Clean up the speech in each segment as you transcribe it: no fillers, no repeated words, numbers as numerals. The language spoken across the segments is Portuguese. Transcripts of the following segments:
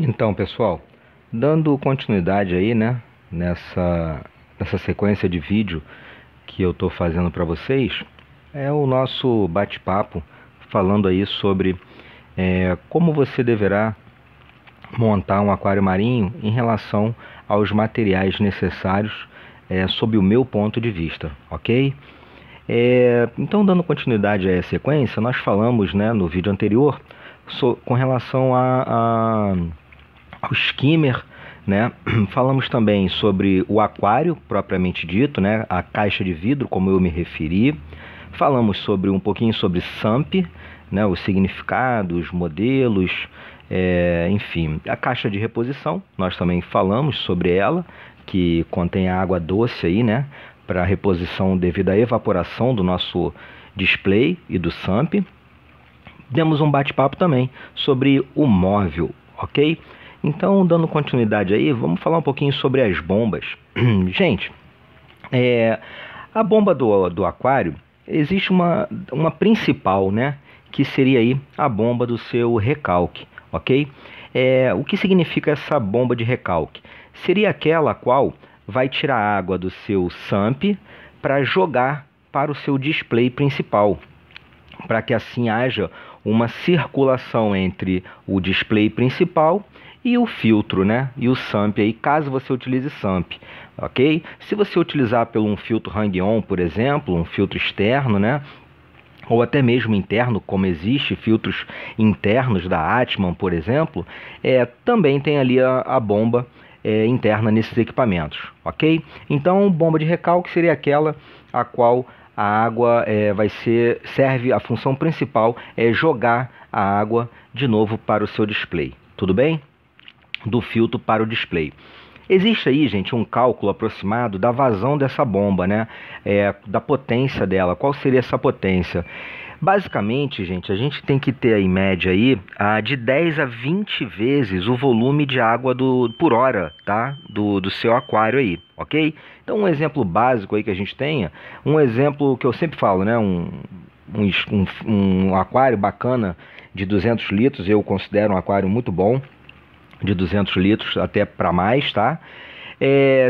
Então, pessoal, dando continuidade aí, né, nessa sequência de vídeo que eu estou fazendo para vocês, é o nosso bate-papo falando aí sobre como você deverá montar um aquário marinho em relação aos materiais necessários, sob o meu ponto de vista, ok? Então, dando continuidade a essa sequência, nós falamos, né, no vídeo anterior com relação ao skimmer, né? Falamos também sobre o aquário propriamente dito, né? A caixa de vidro, como eu me referi. Falamos sobre um pouquinho sobre SUMP, né? Os significados, modelos, enfim. A caixa de reposição, nós também falamos sobre ela, que contém a água doce aí, né? Para reposição devido à evaporação do nosso display e do SUMP. Demos um bate-papo também sobre o móvel, ok? Então, dando continuidade aí, vamos falar um pouquinho sobre as bombas. Gente, a bomba do aquário, existe uma principal, né? Que seria aí a bomba do seu recalque, ok? O que significa essa bomba de recalque? Seria aquela a qual vai tirar a água do seu SUMP para jogar para o seu display principal, para que assim haja uma circulação entre o display principal e o filtro, né? E o SUMP aí, caso você utilize SUMP, ok? Se você utilizar pelo um filtro hang-on, por exemplo, um filtro externo, né? Ou até mesmo interno, como existe filtros internos da Atman, por exemplo, também tem ali a bomba interna nesses equipamentos, ok? Então, bomba de recalque seria aquela a qual a água serve, a função principal é jogar a água de novo para o seu display, tudo bem? Do filtro para o display. Existe aí, gente, um cálculo aproximado da vazão dessa bomba, né? Da potência dela. Qual seria essa potência? Basicamente, gente, a gente tem que ter em média aí de 10 a 20 vezes o volume de água por hora, tá? Do seu aquário aí, ok? Então, um exemplo básico aí que a gente tenha, um exemplo que eu sempre falo, né? Um aquário bacana de 200 litros, eu considero um aquário muito bom, de 200 litros até para mais, tá?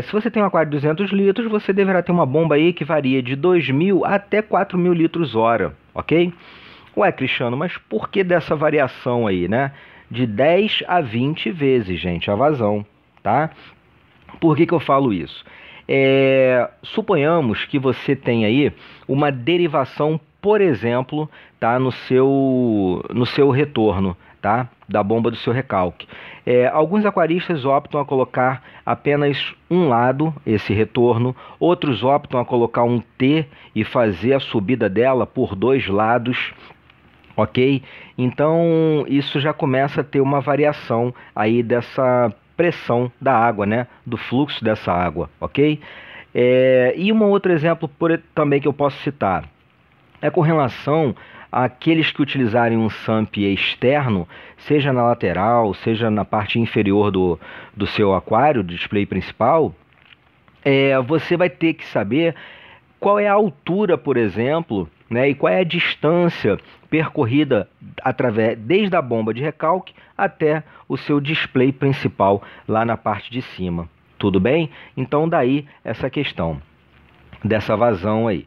Se você tem um aquário de 200 litros, você deverá ter uma bomba aí que varia de 2.000 até 4.000 litros hora, ok? Ué, Cristiano, mas por que dessa variação aí, né? De 10 a 20 vezes, gente, a vazão, tá? Por que eu falo isso? Suponhamos que você tem aí uma derivação, por exemplo, tá, no seu retorno, tá, da bomba do seu recalque. Alguns aquaristas optam a colocar apenas um lado, esse retorno, outros optam a colocar um T e fazer a subida dela por dois lados, ok? Então isso já começa a ter uma variação aí dessa pressão da água, né? Do fluxo dessa água, ok? E um outro exemplo também que eu posso citar é com relação àqueles que utilizarem um SUMP externo, seja na lateral, seja na parte inferior do seu aquário, do display principal, você vai ter que saber qual é a altura, por exemplo, né, e qual é a distância percorrida desde a bomba de recalque até o seu display principal lá na parte de cima. Tudo bem? Então daí essa questão dessa vazão aí.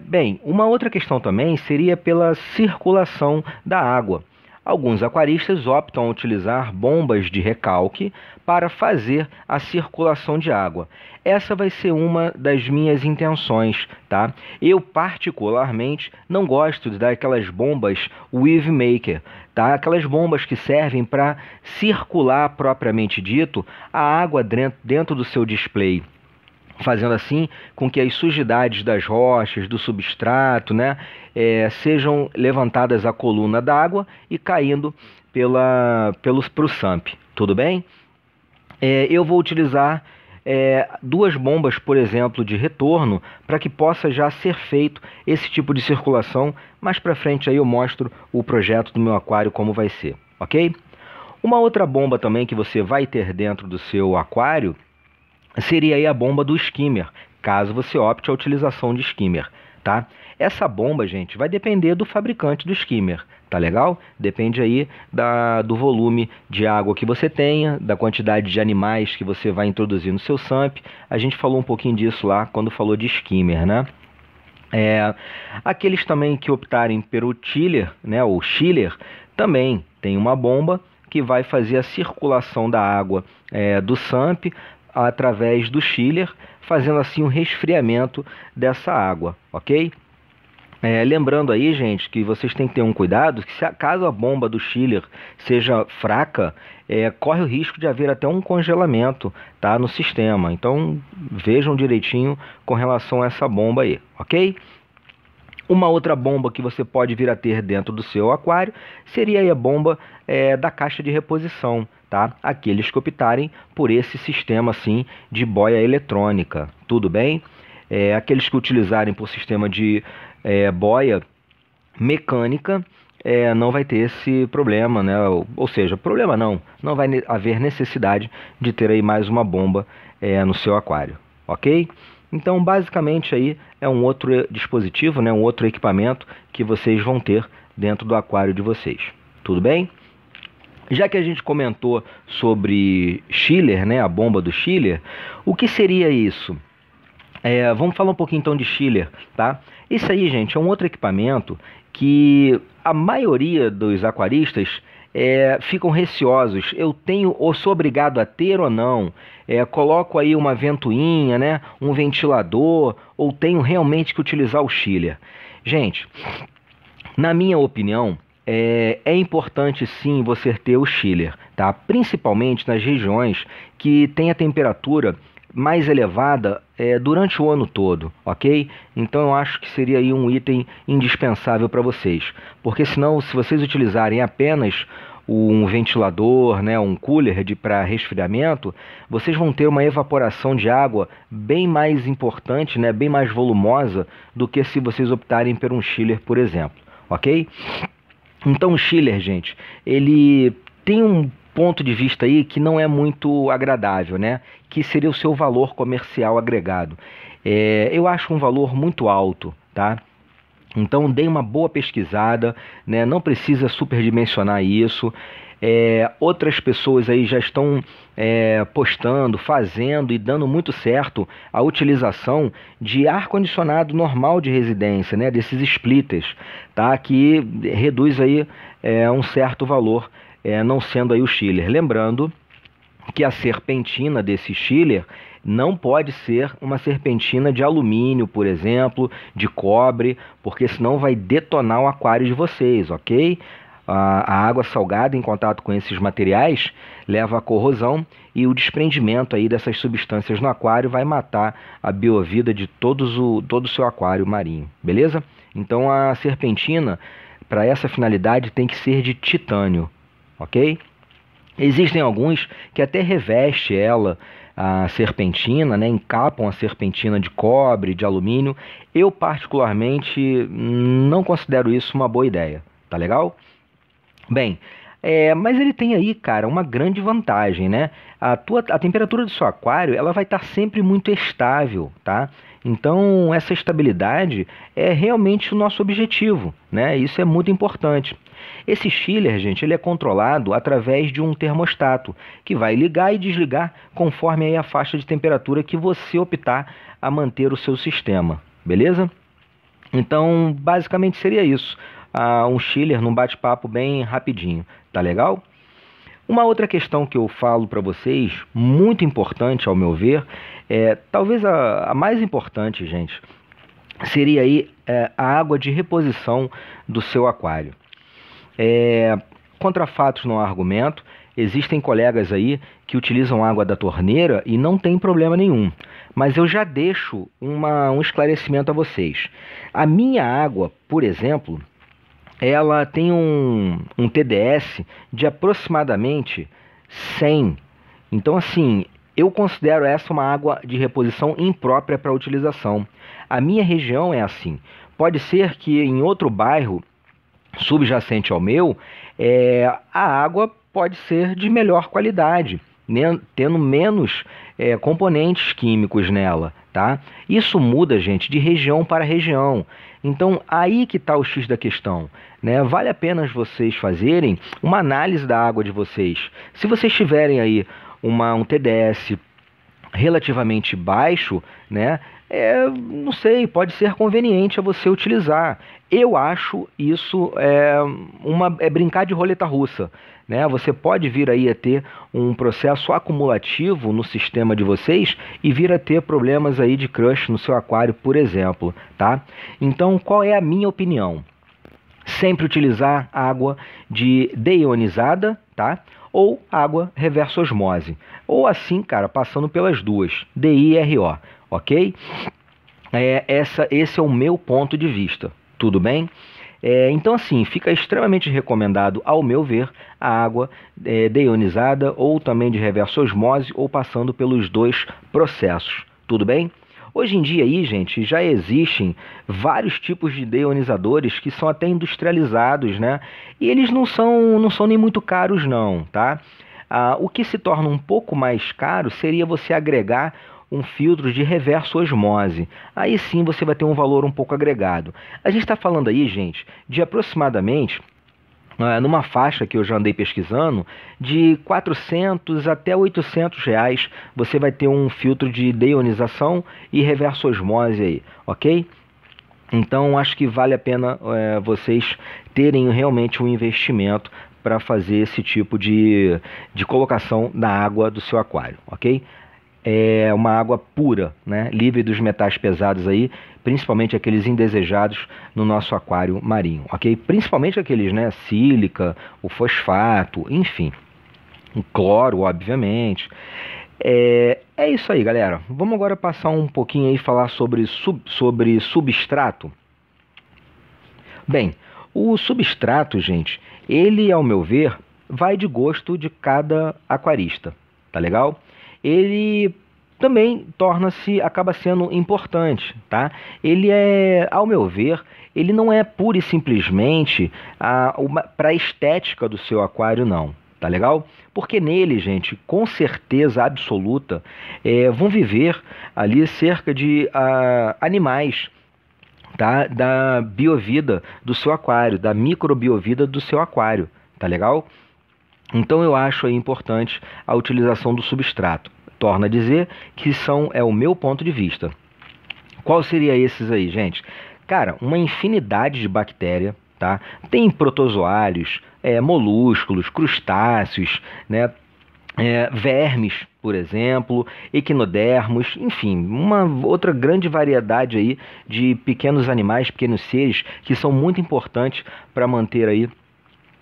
Bem, uma outra questão também seria pela circulação da água. Alguns aquaristas optam a utilizar bombas de recalque para fazer a circulação de água. Essa vai ser uma das minhas intenções, tá? Eu particularmente não gosto de dar aquelas bombas Wave Maker, tá? Aquelas bombas que servem para circular propriamente dito a água dentro do seu display, fazendo assim com que as sujidades das rochas, do substrato, né, sejam levantadas à coluna d'água e caindo para o SUMP, tudo bem? Eu vou utilizar duas bombas, por exemplo, de retorno, para que possa já ser feito esse tipo de circulação. Mais para frente aí eu mostro o projeto do meu aquário como vai ser, ok? Uma outra bomba também que você vai ter dentro do seu aquário seria aí a bomba do skimmer, caso você opte a utilização de skimmer, tá? Essa bomba, gente, vai depender do fabricante do skimmer, Tá legal? Depende aí do volume de água que você tenha, da quantidade de animais que você vai introduzir no seu SUMP. A gente falou um pouquinho disso lá quando falou de skimmer, né? Aqueles também que optarem pelo chiller, né, ou chiller, também tem uma bomba que vai fazer a circulação da água do SUMP através do chiller, fazendo assim um resfriamento dessa água, ok? Lembrando aí, gente, que vocês têm que ter um cuidado, que caso a bomba do chiller seja fraca, corre o risco de haver até um congelamento, tá, no sistema. Então, vejam direitinho com relação a essa bomba aí, ok? Uma outra bomba que você pode vir a ter dentro do seu aquário seria aí a bomba da caixa de reposição, tá? Aqueles que optarem por esse sistema assim de boia eletrônica, tudo bem? Aqueles que utilizarem por sistema de boia mecânica, não vai ter esse problema, né? Ou seja, problema não vai haver necessidade de ter aí mais uma bomba no seu aquário, ok? Então, basicamente aí é um outro dispositivo, né? Um outro equipamento que vocês vão ter dentro do aquário de vocês, tudo bem? Já que a gente comentou sobre chiller, né? A bomba do chiller, o que seria isso? Vamos falar um pouquinho então de chiller, tá? Isso aí, gente, é um outro equipamento que a maioria dos aquaristas ficam receosos. Eu tenho, ou sou obrigado a ter ou não? Coloco aí uma ventoinha, né? Um ventilador, ou tenho realmente que utilizar o chiller? Gente, na minha opinião, é importante sim você ter o chiller, tá? Principalmente nas regiões que tem a temperatura mais elevada durante o ano todo, ok? Então eu acho que seria aí um item indispensável para vocês, porque senão, se vocês utilizarem apenas um ventilador, né, um cooler para resfriamento, vocês vão ter uma evaporação de água bem mais importante, né, bem mais volumosa do que se vocês optarem por um chiller, por exemplo, ok? Então o chiller, gente, ele tem um ponto de vista aí que não é muito agradável, né? Que seria o seu valor comercial agregado. Eu acho um valor muito alto, tá? Então dê uma boa pesquisada, né? Não precisa superdimensionar isso. Outras pessoas aí já estão postando, fazendo e dando muito certo a utilização de ar-condicionado normal de residência, né? Desses splitters, tá? Que reduz aí um certo valor, não sendo aí o chiller. Lembrando que a serpentina desse chiller não pode ser uma serpentina de alumínio, por exemplo, de cobre, porque senão vai detonar o aquário de vocês, ok? A água salgada em contato com esses materiais leva à corrosão e o desprendimento aí dessas substâncias no aquário vai matar a biovida de todo o seu aquário marinho, beleza? Então a serpentina, para essa finalidade, tem que ser de titânio, ok? Existem alguns que até reveste ela, a serpentina, né, encapam a serpentina de cobre, de alumínio. Eu particularmente não considero isso uma boa ideia, tá legal? Bem, mas ele tem aí, cara, uma grande vantagem, né? A temperatura do seu aquário, ela vai estar sempre muito estável, tá? Então, essa estabilidade é realmente o nosso objetivo, né? Isso é muito importante. Esse chiller, gente, ele é controlado através de um termostato, que vai ligar e desligar conforme aí a faixa de temperatura que você optar a manter o seu sistema, beleza? Então, basicamente seria isso. Um chiller num bate-papo bem rapidinho, tá legal? Uma outra questão que eu falo para vocês, muito importante ao meu ver, talvez a mais importante, gente, seria aí a água de reposição do seu aquário. Contra fatos não há argumento. Existem colegas aí que utilizam água da torneira e não tem problema nenhum. Mas eu já deixo um esclarecimento a vocês. A minha água, por exemplo, ela tem um TDS de aproximadamente 100. Então, assim, eu considero essa uma água de reposição imprópria para utilização. A minha região é assim. Pode ser que em outro bairro subjacente ao meu, a água pode ser de melhor qualidade, tendo menos componentes químicos nela, tá? Isso muda, gente, de região para região. Então, aí que está o X da questão, né? Vale a pena vocês fazerem uma análise da água de vocês. Se vocês tiverem aí um TDS relativamente baixo, né? Não sei, pode ser conveniente a você utilizar. Eu acho isso brincar de roleta russa, né? Você pode vir aí a ter um processo acumulativo no sistema de vocês e vir a ter problemas aí de crush no seu aquário, por exemplo, tá? Então, qual é a minha opinião? Sempre utilizar água de deionizada, tá? Ou água reversa osmose. Ou assim, cara, passando pelas duas, DI-RO, ok? Esse é o meu ponto de vista, tudo bem? Então, assim, fica extremamente recomendado, ao meu ver, a água deionizada ou também de reversa osmose ou passando pelos dois processos, tudo bem? Hoje em dia aí, gente, já existem vários tipos de deionizadores que são até industrializados, né? E eles não são nem muito caros não, tá? O que se torna um pouco mais caro seria você agregar um filtro de reversa osmose. Aí sim você vai ter um valor um pouco agregado. A gente está falando aí, gente, de aproximadamente, numa faixa que eu já andei pesquisando, de 400 até 800 reais você vai ter um filtro de deionização e reversa osmose aí, ok? Então acho que vale a pena vocês terem realmente um investimento para fazer esse tipo de colocação na água do seu aquário, ok? É uma água pura, né? Livre dos metais pesados aí, principalmente aqueles indesejados no nosso aquário marinho, ok? Principalmente aqueles, né? Sílica, o fosfato, enfim, o cloro, obviamente. É isso aí, galera. Vamos agora passar um pouquinho aí e falar sobre substrato. Bem, o substrato, gente, ele, ao meu ver, vai de gosto de cada aquarista, tá legal? Ele também acaba sendo importante, tá? Ele ao meu ver, ele não é pura e simplesmente para a estética do seu aquário, não, tá legal? Porque nele, gente, com certeza absoluta, vão viver ali cerca de animais, tá? Da biovida do seu aquário, da microbiovida do seu aquário, tá legal? Então eu acho aí importante a utilização do substrato. Torna a dizer que é o meu ponto de vista. Qual seria esses aí, gente? Cara, uma infinidade de bactérias, tá? Tem protozoários, molúsculos, crustáceos, né? Vermes, por exemplo, equinodermos, enfim, uma outra grande variedade aí de pequenos animais, pequenos seres que são muito importantes para manter aí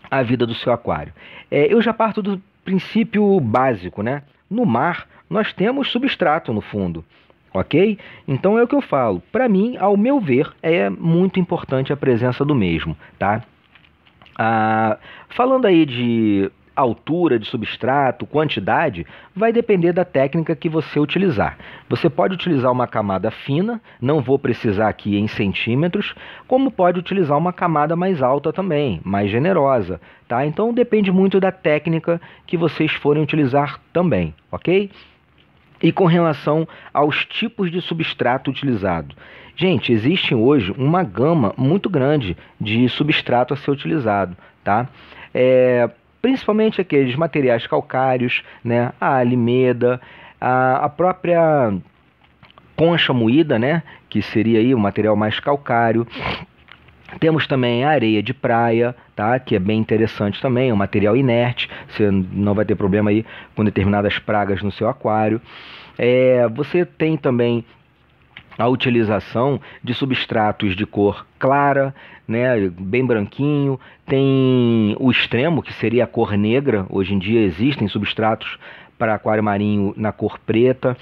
a vida do seu aquário. Eu já parto do princípio básico, né? No mar, nós temos substrato no fundo, ok? Então é o que eu falo. Para mim, ao meu ver, é muito importante a presença do mesmo, tá? Falando aí de altura de substrato, quantidade, vai depender da técnica que você utilizar. Você pode utilizar uma camada fina, não vou precisar aqui em centímetros, como pode utilizar uma camada mais alta também, mais generosa, tá? Então depende muito da técnica que vocês forem utilizar também, ok? E com relação aos tipos de substrato utilizado. Gente, existe hoje uma gama muito grande de substrato a ser utilizado, tá? Principalmente aqueles materiais calcários, né? A alimeda, a própria concha moída, né? Que seria aí o material mais calcário. Temos também a areia de praia, tá? Que é bem interessante também, é um material inerte, você não vai ter problema aí com determinadas pragas no seu aquário. Você tem também a utilização de substratos de cor clara, né, bem branquinho. Tem o extremo, que seria a cor negra. Hoje em dia existem substratos para aquário marinho na cor preta.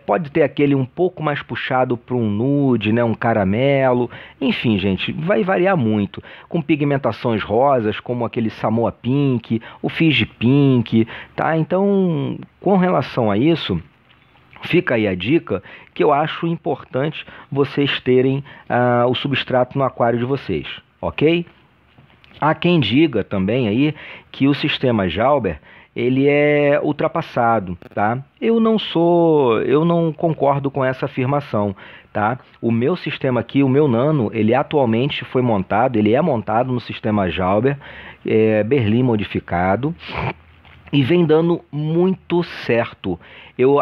Pode ter aquele um pouco mais puxado para um nude, né, um caramelo. Enfim, gente, vai variar muito. Com pigmentações rosas, como aquele Samoa Pink, o Fiji Pink, tá? Então, com relação a isso, fica aí a dica que eu acho importante vocês terem o substrato no aquário de vocês, ok? Há quem diga também aí que o sistema Jauber ele é ultrapassado, tá? Eu não concordo com essa afirmação, tá? O meu sistema aqui, o meu Nano, ele atualmente foi montado, ele é montado no sistema Jauber, Berlim modificado, e vem dando muito certo.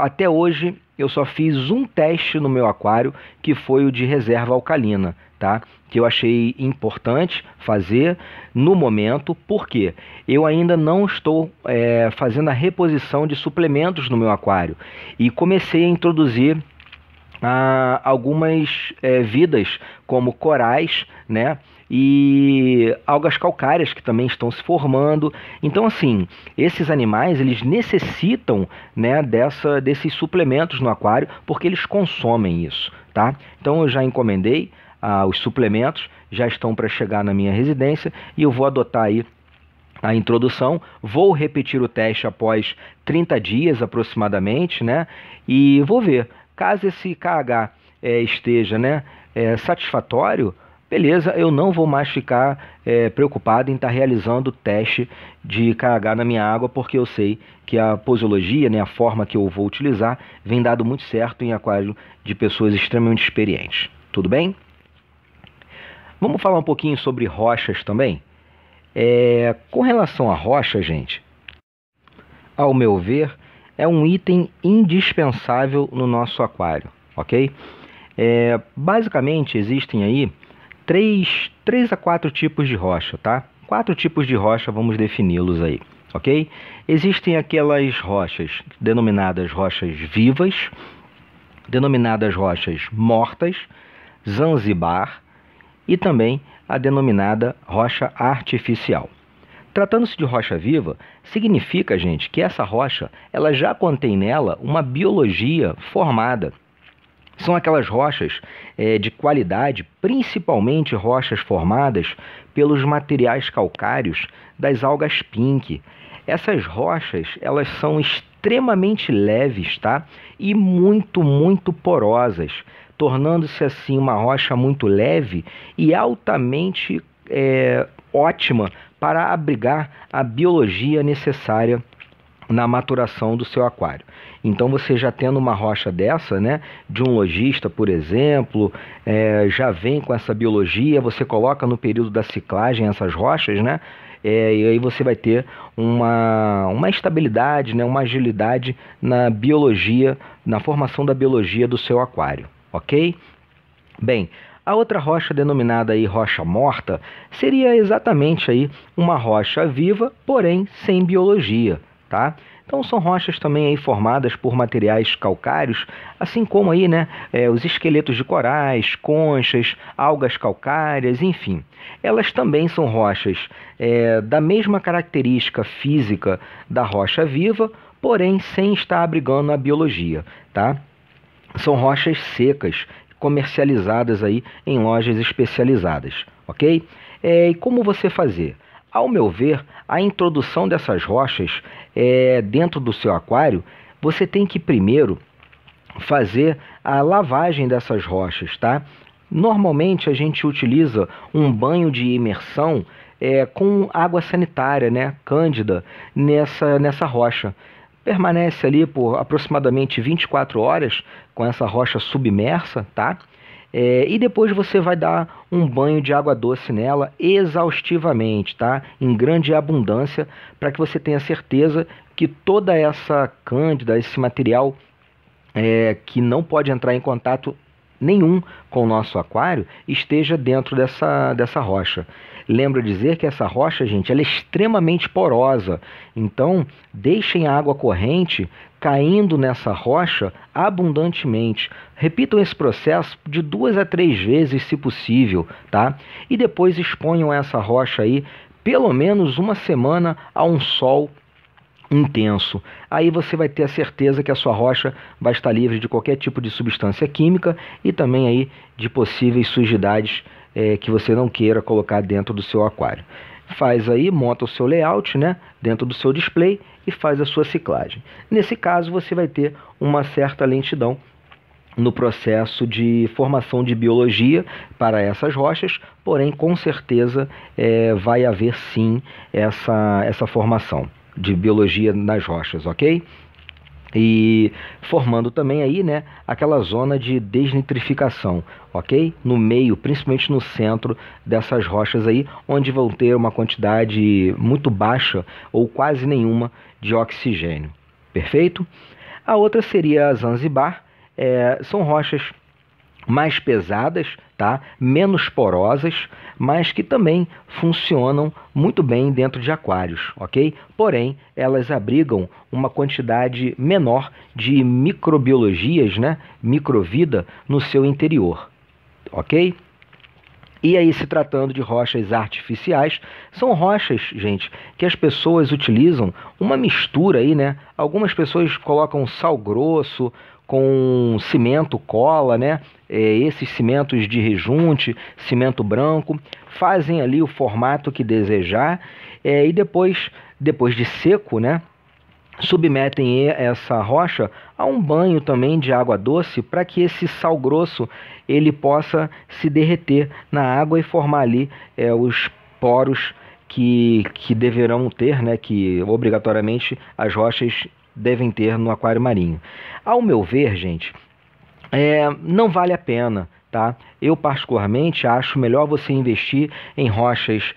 Até hoje eu só fiz um teste no meu aquário, que foi o de reserva alcalina, tá? Que eu achei importante fazer no momento, porque eu ainda não estou fazendo a reposição de suplementos no meu aquário, e comecei a introduzir algumas vidas, como corais, né? E algas calcárias que também estão se formando. Então, assim, esses animais, eles necessitam, né, desses suplementos no aquário, porque eles consomem isso, tá? Então eu já encomendei os suplementos, já estão para chegar na minha residência, e eu vou adotar aí a introdução. Vou repetir o teste após 30 dias aproximadamente, né? E vou ver, caso esse KH esteja, né, satisfatório, beleza, eu não vou mais ficar preocupado em estar realizando o teste de KH na minha água, porque eu sei que a posologia, né, a forma que eu vou utilizar, vem dado muito certo em aquário de pessoas extremamente experientes. Tudo bem? Vamos falar um pouquinho sobre rochas também? Com relação à rocha, gente, ao meu ver, é um item indispensável no nosso aquário, ok? Basicamente, existem aí 3 a 4 tipos de rocha, tá? 4 tipos de rocha, vamos defini-los aí, ok? Existem aquelas rochas denominadas rochas vivas, denominadas rochas mortas, Zanzibar, e também a denominada rocha artificial. Tratando-se de rocha viva, significa, gente, que essa rocha ela já contém nela uma biologia formada. São aquelas rochas de qualidade, principalmente rochas formadas pelos materiais calcários das algas pink. Essas rochas, elas são extremamente leves, tá? E muito, muito porosas, tornando-se assim uma rocha muito leve e altamente ótima para abrigar a biologia necessária na maturação do seu aquário. Então, você já tendo uma rocha dessa, né, de um lojista, por exemplo, já vem com essa biologia, você coloca no período da ciclagem essas rochas, né, e aí você vai ter uma estabilidade, né, uma agilidade na biologia, na formação da biologia do seu aquário, ok? Bem, a outra rocha denominada aí rocha morta seria exatamente aí uma rocha viva, porém sem biologia, tá? Então são rochas também aí formadas por materiais calcários, assim como aí, né, os esqueletos de corais, conchas, algas calcárias, enfim. Elas também são rochas da mesma característica física da rocha viva, porém sem estar abrigando a biologia, tá? São rochas secas, comercializadas aí em lojas especializadas, ok? E como você fazer? Ao meu ver, a introdução dessas rochas dentro do seu aquário, você tem que primeiro fazer a lavagem dessas rochas, tá? Normalmente a gente utiliza um banho de imersão com água sanitária, né, cândida, nessa rocha. Permanece ali por aproximadamente 24 horas com essa rocha submersa, tá? E depois você vai dar um banho de água doce nela exaustivamente, tá? Em grande abundância, para que você tenha certeza que toda essa cândida, esse material que não pode entrar em contato nenhum com o nosso aquário, esteja dentro dessa rocha. Lembro dizer que essa rocha, gente, ela é extremamente porosa. Então, deixem a água corrente caindo nessa rocha abundantemente. Repitam esse processo de 2 a 3 vezes, se possível, tá? E depois exponham essa rocha aí pelo menos uma semana a um sol intenso. Aí você vai ter a certeza que a sua rocha vai estar livre de qualquer tipo de substância química e também aí de possíveis sujidades que você não queira colocar dentro do seu aquário. Faz aí, monta o seu layout, né, dentro do seu display e faz a sua ciclagem. Nesse caso você vai ter uma certa lentidão no processo de formação de biologia para essas rochas, porém com certeza vai haver sim essa formação. de biologia nas rochas, ok? E formando também aí, né, aquela zona de desnitrificação, ok? No meio, principalmente no centro dessas rochas aí, onde vão ter uma quantidade muito baixa ou quase nenhuma de oxigênio. Perfeito? A outra seria a Zanzibar. São rochas mais pesadas, tá? Menos porosas, mas que também funcionam muito bem dentro de aquários, ok? Porém, elas abrigam uma quantidade menor de microbiologias, né? Microvida no seu interior, ok? E aí, se tratando de rochas artificiais, são rochas, gente, que as pessoas utilizam uma mistura aí, né? Algumas pessoas colocam sal grosso com cimento cola, né? Esses cimentos de rejunte, cimento branco, fazem ali o formato que desejar, e depois de seco, né? Submetem essa rocha a um banho também de água doce para que esse sal grosso ele possa se derreter na água e formar ali os poros que deverão ter, né, que obrigatoriamente as rochas devem ter no aquário marinho. Ao meu ver, gente, não vale a pena, tá? Eu particularmente acho melhor você investir em rochas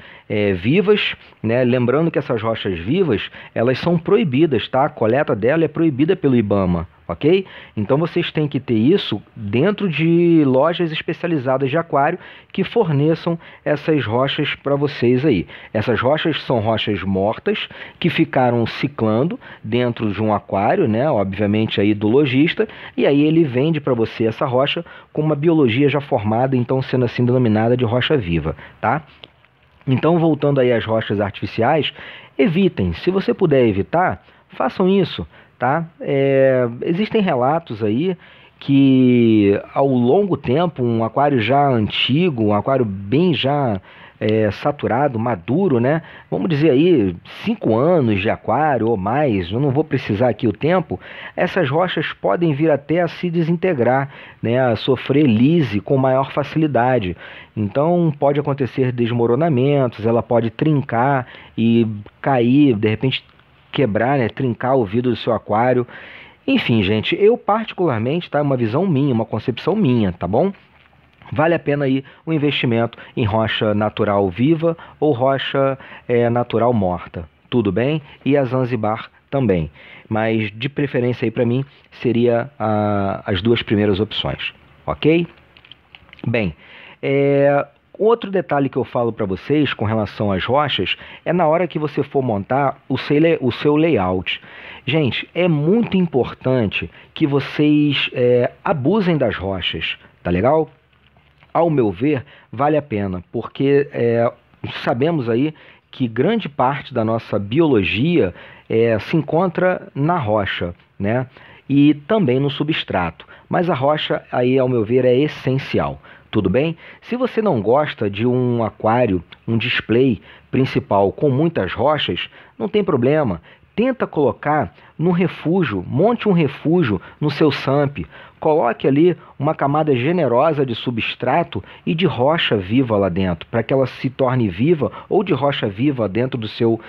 vivas, né? Lembrando que essas rochas vivas, elas são proibidas, tá? A coleta dela é proibida pelo IBAMA, ok? Então vocês têm que ter isso dentro de lojas especializadas de aquário que forneçam essas rochas para vocês aí. Essas rochas são rochas mortas que ficaram ciclando dentro de um aquário, né? Obviamente aí do lojista, e aí ele vende para você essa rocha com uma biologia já formada, então sendo assim denominada de rocha viva, tá? Então, voltando aí às rochas artificiais, evitem. Se você puder evitar, façam isso, tá? Existem relatos aí que ao longo tempo, um aquário já antigo, um aquário bem já saturado, maduro, né? Vamos dizer aí 5 anos de aquário ou mais, eu não vou precisar aqui o tempo, essas rochas podem vir até a se desintegrar, né? A sofrer lise com maior facilidade. Então pode acontecer desmoronamentos, ela pode trincar e cair, de repente quebrar, né? Trincar o vidro do seu aquário. Enfim, gente, eu particularmente, tá? Uma visão minha, uma concepção minha, tá bom? Vale a pena aí o investimento em rocha natural viva ou rocha natural morta. Tudo bem? E a Zanzibar também. Mas de preferência aí para mim seria as duas primeiras opções. Ok? Bem, outro detalhe que eu falo para vocês com relação às rochas é na hora que você for montar o seu layout. Gente, é muito importante que vocês abusem das rochas, tá legal? Ao meu ver, vale a pena, porque sabemos aí que grande parte da nossa biologia se encontra na rocha, né? E também no substrato. Mas a rocha, aí, ao meu ver, é essencial. Tudo bem? Se você não gosta de um aquário, um display principal com muitas rochas, não tem problema. Tenta colocar no refúgio, monte um refúgio no seu SAMP, coloque ali uma camada generosa de substrato e de rocha viva lá dentro, para que ela se torne viva, ou de rocha viva dentro do seu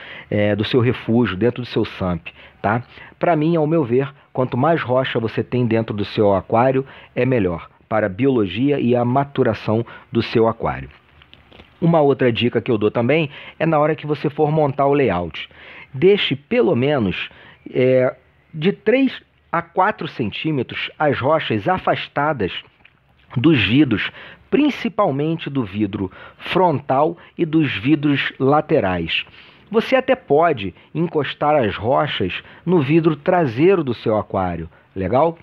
refúgio, dentro do seu SAMP, tá? Para mim, ao meu ver, quanto mais rocha você tem dentro do seu aquário, é melhor para a biologia e a maturação do seu aquário. Uma outra dica que eu dou também é na hora que você for montar o layout. Deixe pelo menos de 3 a 4 centímetros as rochas afastadas dos vidros, principalmente do vidro frontal e dos vidros laterais. Você até pode encostar as rochas no vidro traseiro do seu aquário, legal?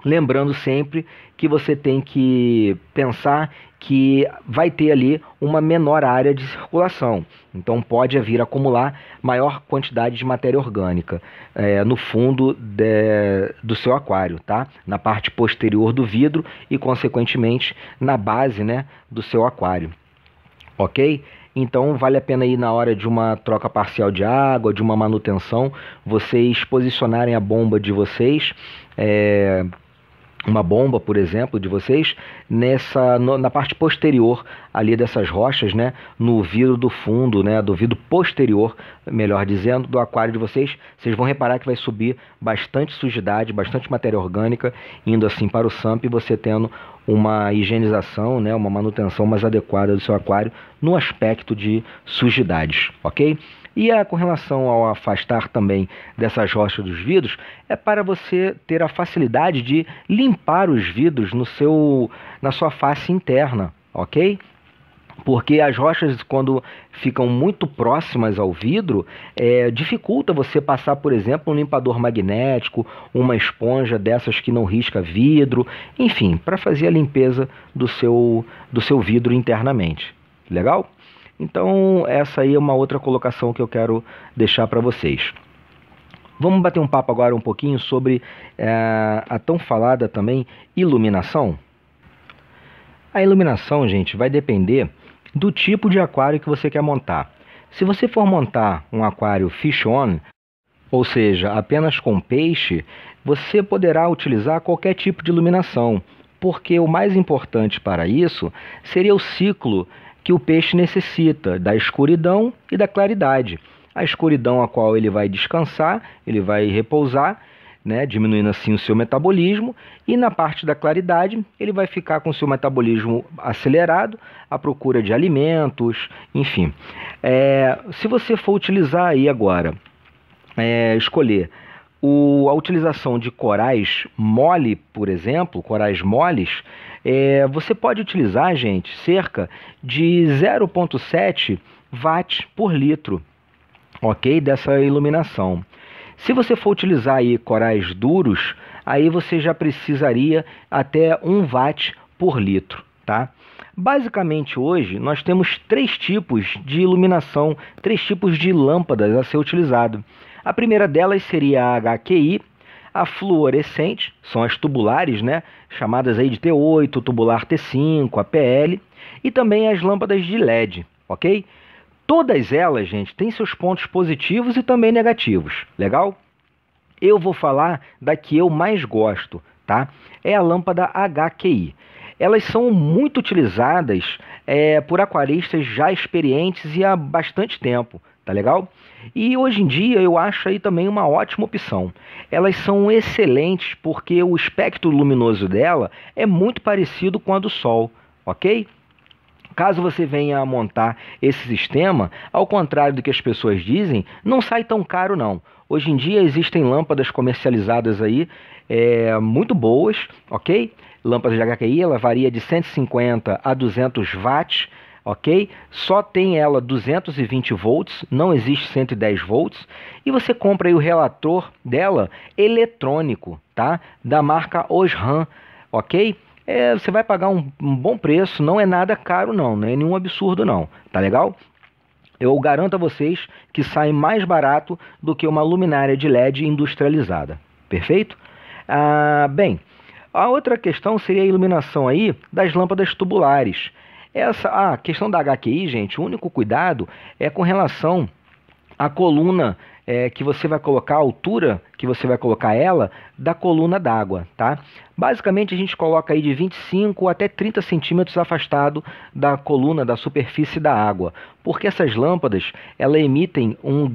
Lembrando sempre que você tem que pensar que vai ter ali uma menor área de circulação. Então pode vir a acumular maior quantidade de matéria orgânica no fundo do seu aquário, tá? Na parte posterior do vidro e, consequentemente, na base, né, do seu aquário. Ok? Então vale a pena ir na hora de uma troca parcial de água, de uma manutenção, vocês posicionarem a bomba de vocês uma bomba, por exemplo, de vocês na parte posterior ali dessas rochas, né, no vidro do fundo, né, do vidro posterior, melhor dizendo, do aquário de vocês. Vocês vão reparar que vai subir bastante sujidade, bastante matéria orgânica indo assim para o SAMP, e você tendo uma higienização, né, uma manutenção mais adequada do seu aquário no aspecto de sujidades, ok? E com relação ao afastar também dessas rochas dos vidros, é para você ter a facilidade de limpar os vidros na sua face interna, ok? Porque as rochas, quando ficam muito próximas ao vidro, dificulta você passar, por exemplo, um limpador magnético, uma esponja dessas que não risca vidro, enfim, para fazer a limpeza do seu vidro internamente. Legal? Então, essa aí é uma outra colocação que eu quero deixar para vocês. Vamos bater um papo agora um pouquinho sobre a tão falada também iluminação. A iluminação, gente, vai depender do tipo de aquário que você quer montar. Se você for montar um aquário fish on, ou seja, apenas com peixe, você poderá utilizar qualquer tipo de iluminação, porque o mais importante para isso seria o ciclo que o peixe necessita, da escuridão e da claridade. A escuridão a qual ele vai descansar, ele vai repousar, né, diminuindo assim o seu metabolismo, e na parte da claridade ele vai ficar com o seu metabolismo acelerado, à procura de alimentos, enfim. Se você for utilizar aí agora, escolher a utilização de corais mole, por exemplo, corais moles, você pode utilizar, gente, cerca de 0,7 watts por litro, ok? Dessa iluminação. Se você for utilizar aí corais duros, aí você já precisaria até 1 watt por litro, tá? Basicamente hoje nós temos 3 tipos de iluminação, 3 tipos de lâmpadas a ser utilizado. A primeira delas seria a HQI, a fluorescente, são as tubulares, né, chamadas aí de T8, tubular T5, APL, e também as lâmpadas de LED, ok? Todas elas, gente, têm seus pontos positivos e também negativos, legal? Eu vou falar da que eu mais gosto, tá? É a lâmpada HQI. Elas são muito utilizadas por aquaristas já experientes e há bastante tempo, tá legal? E hoje em dia eu acho aí também uma ótima opção. Elas são excelentes porque o espectro luminoso dela é muito parecido com a do Sol, ok? Caso você venha a montar esse sistema, ao contrário do que as pessoas dizem, não sai tão caro não. Hoje em dia existem lâmpadas comercializadas aí muito boas, ok? Lâmpadas de HQI, ela varia de 150 a 200 watts, ok? Só tem ela 220 volts, não existe 110 volts. E você compra aí o relator dela eletrônico, tá? Da marca Osram, ok? Você vai pagar um bom preço, não é nada caro não é nenhum absurdo não, tá legal? Eu garanto a vocês que sai mais barato do que uma luminária de LED industrializada, perfeito? Bem, a outra questão seria a iluminação aí das lâmpadas tubulares. A questão da HQI, gente, o único cuidado é com relação à coluna que você vai colocar, a altura que você vai colocar ela da coluna d'água, tá? Basicamente a gente coloca aí de 25 até 30 centímetros afastado da coluna, da superfície da água, porque essas lâmpadas, elas emitem uma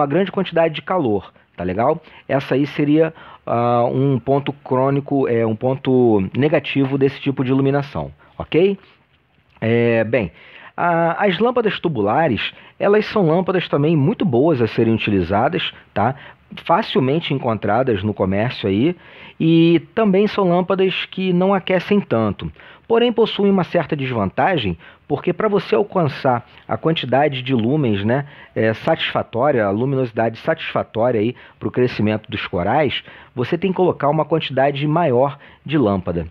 grande quantidade de calor, tá legal? Essa aí seria um ponto crônico, um ponto negativo desse tipo de iluminação, ok? Bem, as lâmpadas tubulares, elas são lâmpadas também muito boas a serem utilizadas, tá? Facilmente encontradas no comércio aí, e também são lâmpadas que não aquecem tanto. Porém, possuem uma certa desvantagem, porque para você alcançar a quantidade de lumens, né, satisfatória, a luminosidade satisfatória aí para o crescimento dos corais, você tem que colocar uma quantidade maior de lâmpada,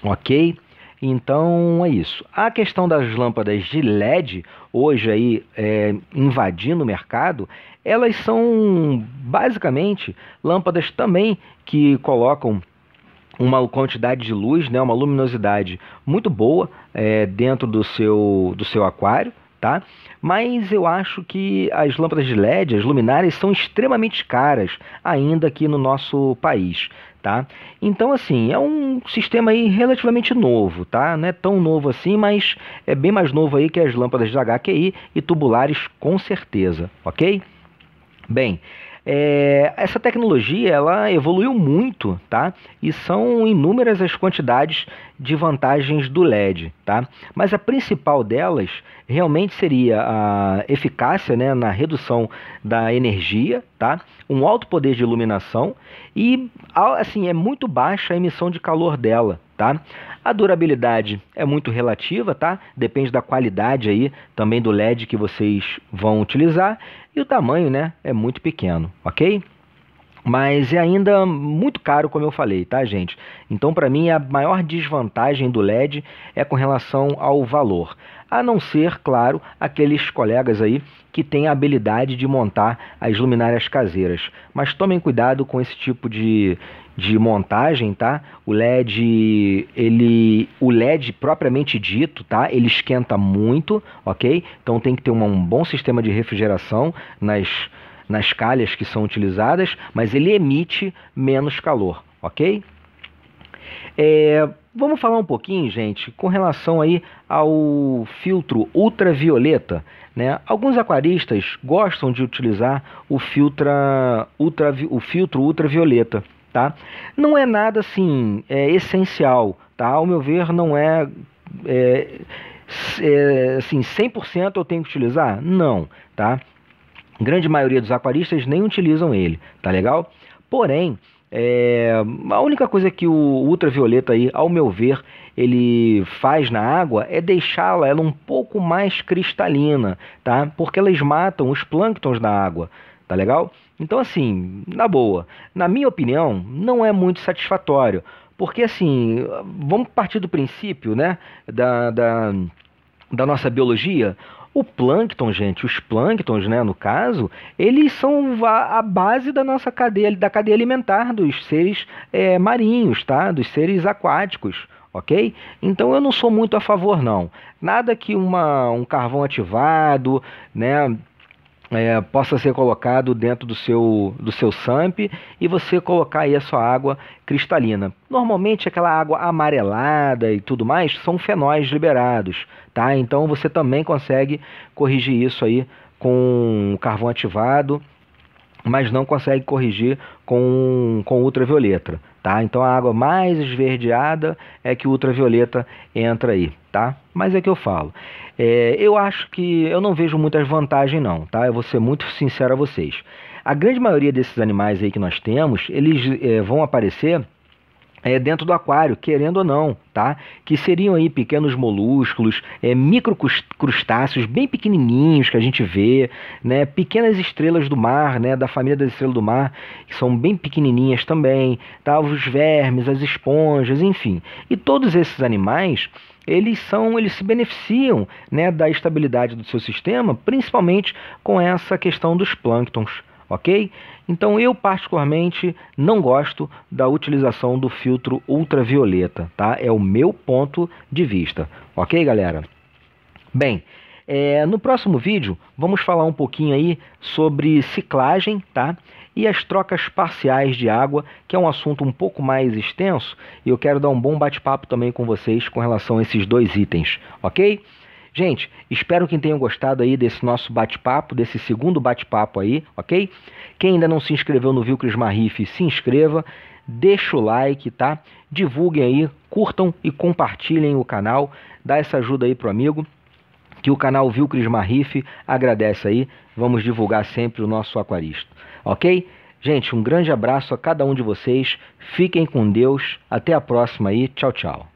ok? Então é isso. A questão das lâmpadas de LED, hoje aí invadindo o mercado, elas são basicamente lâmpadas também que colocam uma quantidade de luz, né, uma luminosidade muito boa dentro do seu aquário, tá? Mas eu acho que as lâmpadas de LED, as luminárias, são extremamente caras ainda aqui no nosso país, tá? Então, assim, é um sistema aí relativamente novo, tá? Não é tão novo assim, mas é bem mais novo aí que as lâmpadas de HQI e tubulares, com certeza, ok? Bem, essa tecnologia ela evoluiu muito, tá? E são inúmeras as quantidades de vantagens do LED, tá? Mas a principal delas realmente seria a eficácia, né, na redução da energia, tá? Um alto poder de iluminação e, assim, é muito baixa a emissão de calor dela, tá? A durabilidade é muito relativa, tá? Depende da qualidade aí também do LED que vocês vão utilizar. E o tamanho, né, é muito pequeno, ok? Mas é ainda muito caro, como eu falei, tá, gente? Então, para mim, a maior desvantagem do LED é com relação ao valor. A não ser, claro, aqueles colegas aí que têm a habilidade de montar as luminárias caseiras. Mas tomem cuidado com esse tipo de montagem, tá? O LED propriamente dito, tá? Ele esquenta muito, ok? Então tem que ter um bom sistema de refrigeração nas calhas que são utilizadas, mas ele emite menos calor, ok? Vamos falar um pouquinho, gente, com relação aí ao filtro ultravioleta, né? Alguns aquaristas gostam de utilizar o filtro ultravioleta, tá? Não é nada assim essencial, tá? Ao meu ver, não assim, 100% eu tenho que utilizar? Não, tá? Grande maioria dos aquaristas nem utilizam ele, tá legal? Porém, a única coisa que o ultravioleta aí, ao meu ver, ele faz na água é deixá-la ela um pouco mais cristalina, tá? Porque elas matam os plânctons da água, tá legal? Então, assim, na boa, na minha opinião, não é muito satisfatório, porque assim, vamos partir do princípio, né, da nossa biologia. O plâncton, gente, os plânctons, né, no caso, eles são a base da nossa cadeia, da cadeia alimentar dos seres marinhos, tá? Dos seres aquáticos, ok? Então eu não sou muito a favor, não. Nada que um carvão ativado, né, possa ser colocado dentro do seu SAMP e você colocar aí a sua água cristalina. Normalmente aquela água amarelada e tudo mais são fenóis liberados, tá? Então você também consegue corrigir isso aí com carvão ativado, mas não consegue corrigir com ultravioleta, tá? Então a água mais esverdeada é que o ultravioleta entra aí, tá? Mas é que eu falo. Eu acho que eu não vejo muitas vantagens não, tá? Eu vou ser muito sincero a vocês. A grande maioria desses animais aí que nós temos, eles vão aparecer dentro do aquário, querendo ou não, tá? Que seriam aí pequenos molúsculos, microcrustáceos bem pequenininhos que a gente vê, né? Pequenas estrelas do mar, né? Da família das estrelas do mar, que são bem pequenininhas também, tá? Os vermes, as esponjas, enfim. E todos esses animais, eles se beneficiam, né, da estabilidade do seu sistema, principalmente com essa questão dos plânctons, ok? Então eu particularmente não gosto da utilização do filtro ultravioleta, tá? É o meu ponto de vista, ok, galera? Bem, no próximo vídeo vamos falar um pouquinho aí sobre ciclagem, tá? E as trocas parciais de água, que é um assunto um pouco mais extenso, e eu quero dar um bom bate-papo também com vocês com relação a esses dois itens, ok? Gente, espero que tenham gostado aí desse nosso bate-papo, desse segundo bate-papo aí, ok? Quem ainda não se inscreveu no Vilcris Marrife, se inscreva, deixa o like, tá? Divulguem aí, curtam e compartilhem o canal, dá essa ajuda aí pro amigo, que o canal Vilcris Marrife agradece aí. Vamos divulgar sempre o nosso aquarista, ok? Gente, um grande abraço a cada um de vocês, fiquem com Deus, até a próxima aí, tchau, tchau.